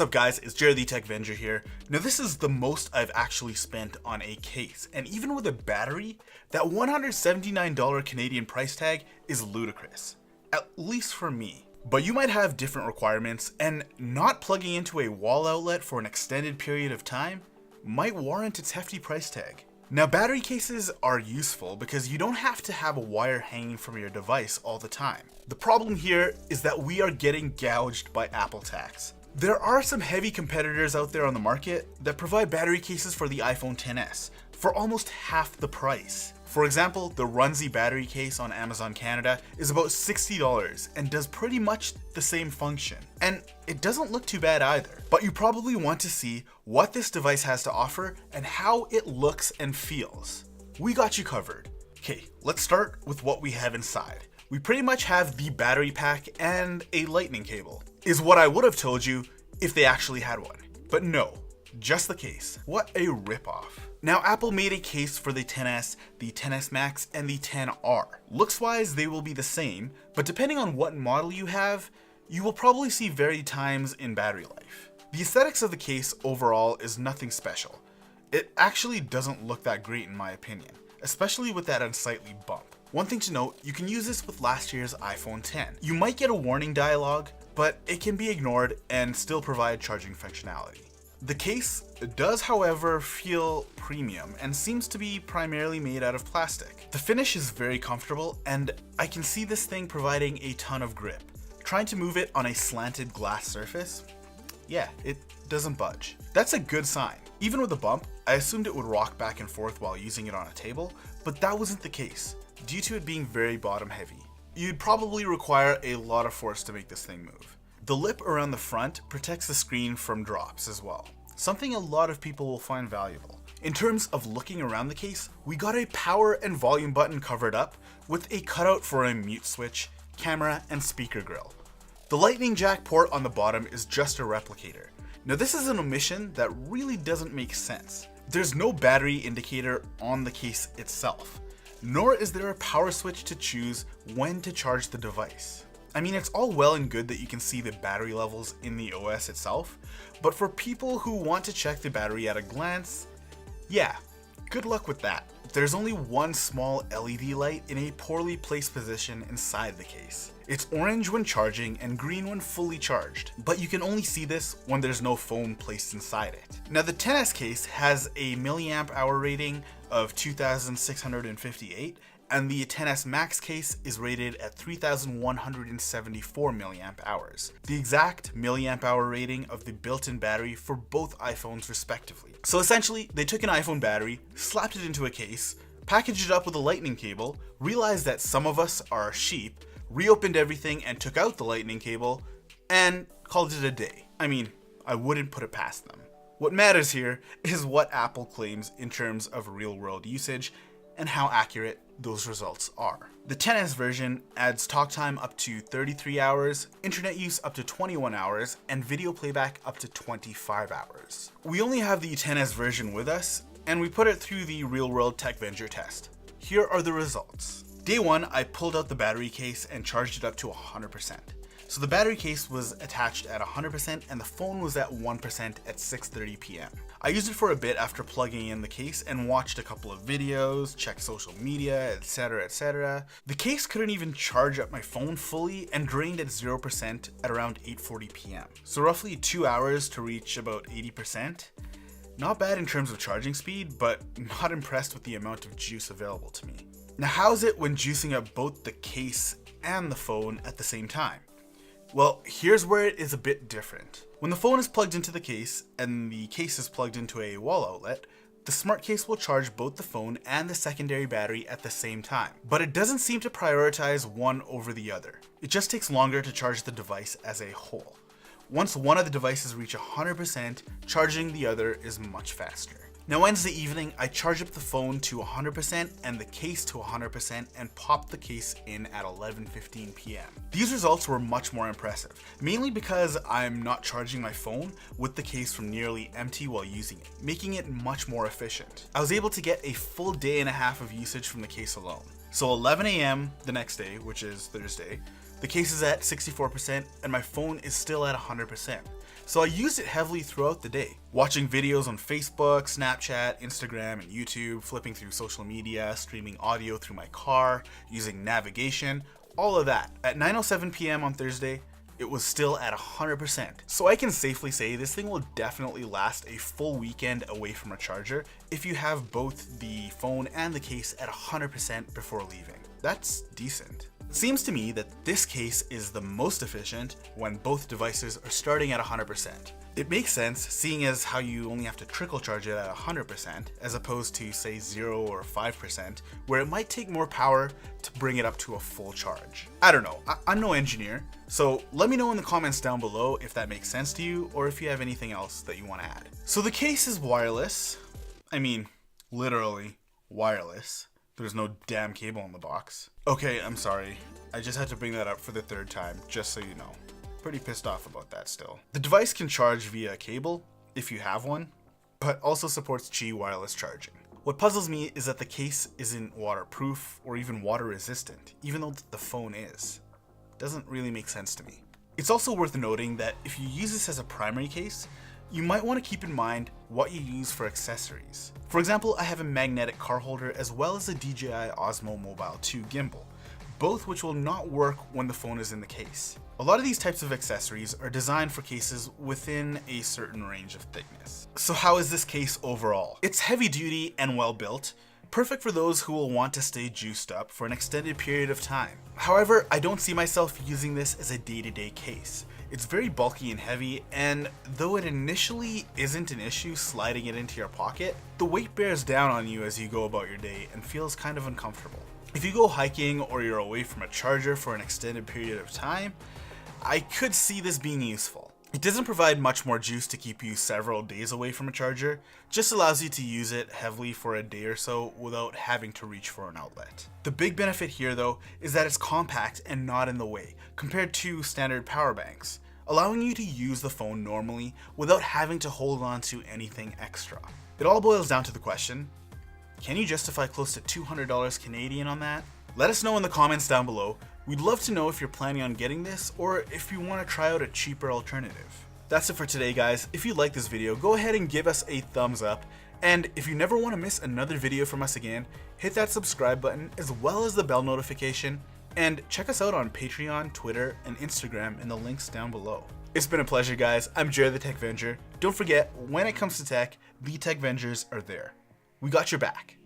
up guys, it's Jared the Tech Avenger here. Now this is the most I've actually spent on a case, and even with a battery, that $179 Canadian price tag is ludicrous. At least for me. But you might have different requirements, and not plugging into a wall outlet for an extended period of time might warrant its hefty price tag. Now battery cases are useful because you don't have to have a wire hanging from your device all the time. The problem here is that we are getting gouged by Apple tax. There are some heavy competitors out there on the market that provide battery cases for the iPhone XS for almost half the price. For example, the Runzy battery case on Amazon Canada is about $60 and does pretty much the same function. And it doesn't look too bad either. But you probably want to see what this device has to offer and how it looks and feels. We got you covered. Okay, let's start with what we have inside. We pretty much have the battery pack and a lightning cable, is what I would have told you if they actually had one. But no, just the case. What a ripoff. Now Apple made a case for the XS, the XS Max, and the XR. Looks wise they will be the same, but depending on what model you have, you will probably see varied times in battery life. The aesthetics of the case overall is nothing special. It actually doesn't look that great in my opinion, especially with that unsightly bump. One thing to note, you can use this with last year's iPhone X. You might get a warning dialog, but it can be ignored and still provide charging functionality. The case does, however, feel premium and seems to be primarily made out of plastic. The finish is very comfortable, and I can see this thing providing a ton of grip. Trying to move it on a slanted glass surface, yeah, it doesn't budge. That's a good sign. Even with a bump, I assumed it would rock back and forth while using it on a table, but that wasn't the case, due to it being very bottom heavy. You'd probably require a lot of force to make this thing move. The lip around the front protects the screen from drops as well, something a lot of people will find valuable. In terms of looking around the case, we got a power and volume button covered up with a cutout for a mute switch, camera, and speaker grill. The lightning jack port on the bottom is just a replicator. Now this is an omission that really doesn't make sense. There's no battery indicator on the case itself, nor is there a power switch to choose when to charge the device. I mean, it's all well and good that you can see the battery levels in the OS itself, but for people who want to check the battery at a glance, yeah, good luck with that. There's only one small LED light in a poorly placed position inside the case. It's orange when charging and green when fully charged, but you can only see this when there's no phone placed inside it. Now the XS case has a milliamp hour rating of 2658, and the XS Max case is rated at 3174 milliamp hours, the exact milliamp hour rating of the built-in battery for both iPhones respectively. So essentially, they took an iPhone battery, slapped it into a case, packaged it up with a lightning cable, realized that some of us are sheep, reopened everything and took out the lightning cable, and called it a day. I mean, I wouldn't put it past them. What matters here is what Apple claims in terms of real-world usage and how accurate those results are. The XS version adds talk time up to 33 hours, internet use up to 21 hours, and video playback up to 25 hours. We only have the XS version with us, and we put it through the real-world Tech Avenger test. Here are the results. Day one, I pulled out the battery case and charged it up to 100%. So the battery case was attached at 100% and the phone was at 1% at 6:30 p.m. I used it for a bit after plugging in the case and watched a couple of videos, checked social media, etc, etc. The case couldn't even charge up my phone fully and drained at 0% at around 8:40 p.m. So roughly 2 hours to reach about 80%. Not bad in terms of charging speed, but not impressed with the amount of juice available to me. Now how's it when juicing up both the case and the phone at the same time? Well, here's where it is a bit different. When the phone is plugged into the case and the case is plugged into a wall outlet, the smart case will charge both the phone and the secondary battery at the same time. But it doesn't seem to prioritize one over the other. It just takes longer to charge the device as a whole. Once one of the devices reach 100%, charging the other is much faster. Now Wednesday evening, I charged up the phone to 100% and the case to 100% and popped the case in at 11:15 p.m. These results were much more impressive, mainly because I'm not charging my phone with the case from nearly empty while using it, making it much more efficient. I was able to get a full day and a half of usage from the case alone. So 11 a.m. the next day, which is Thursday, The case is at 64% and my phone is still at 100%. So I used it heavily throughout the day, watching videos on Facebook, Snapchat, Instagram, and YouTube, flipping through social media, streaming audio through my car, using navigation, all of that. At 9:07 p.m. on Thursday, it was still at 100%. So I can safely say this thing will definitely last a full weekend away from a charger if you have both the phone and the case at 100% before leaving. That's decent. It seems to me that this case is the most efficient when both devices are starting at 100%. It makes sense, seeing as how you only have to trickle charge it at 100% as opposed to say 0 or 5%, where it might take more power to bring it up to a full charge. I don't know, I'm no engineer, so let me know in the comments down below if that makes sense to you or if you have anything else that you want to add. So the case is wireless. I mean, literally wireless. There's no damn cable in the box. Okay, I'm sorry. I just had to bring that up for the third time, just so you know. Pretty pissed off about that still. The device can charge via a cable, if you have one, but also supports Qi wireless charging. What puzzles me is that the case isn't waterproof or even water resistant, even though the phone is. Doesn't really make sense to me. It's also worth noting that if you use this as a primary case, you might want to keep in mind what you use for accessories. For example, I have a magnetic car holder as well as a DJI Osmo Mobile 2 gimbal, both which will not work when the phone is in the case. A lot of these types of accessories are designed for cases within a certain range of thickness. So how is this case overall? It's heavy duty and well built, perfect for those who will want to stay juiced up for an extended period of time. However, I don't see myself using this as a day-to-day case. It's very bulky and heavy, and though it initially isn't an issue sliding it into your pocket, the weight bears down on you as you go about your day and feels kind of uncomfortable. If you go hiking or you're away from a charger for an extended period of time, I could see this being useful. It doesn't provide much more juice to keep you several days away from a charger, just allows you to use it heavily for a day or so without having to reach for an outlet. The big benefit here though is that it's compact and not in the way, compared to standard power banks, allowing you to use the phone normally without having to hold on to anything extra. It all boils down to the question, can you justify close to $200 Canadian on that? Let us know in the comments down below. We'd love to know if you're planning on getting this or if you want to try out a cheaper alternative. That's it for today, guys. If you like this video, go ahead and give us a thumbs up. And if you never want to miss another video from us again, hit that subscribe button as well as the bell notification. And check us out on Patreon, Twitter, and Instagram in the links down below. It's been a pleasure, guys. I'm Jared the Tech Venger. Don't forget, when it comes to tech, the Tech Vengers are there. We got your back.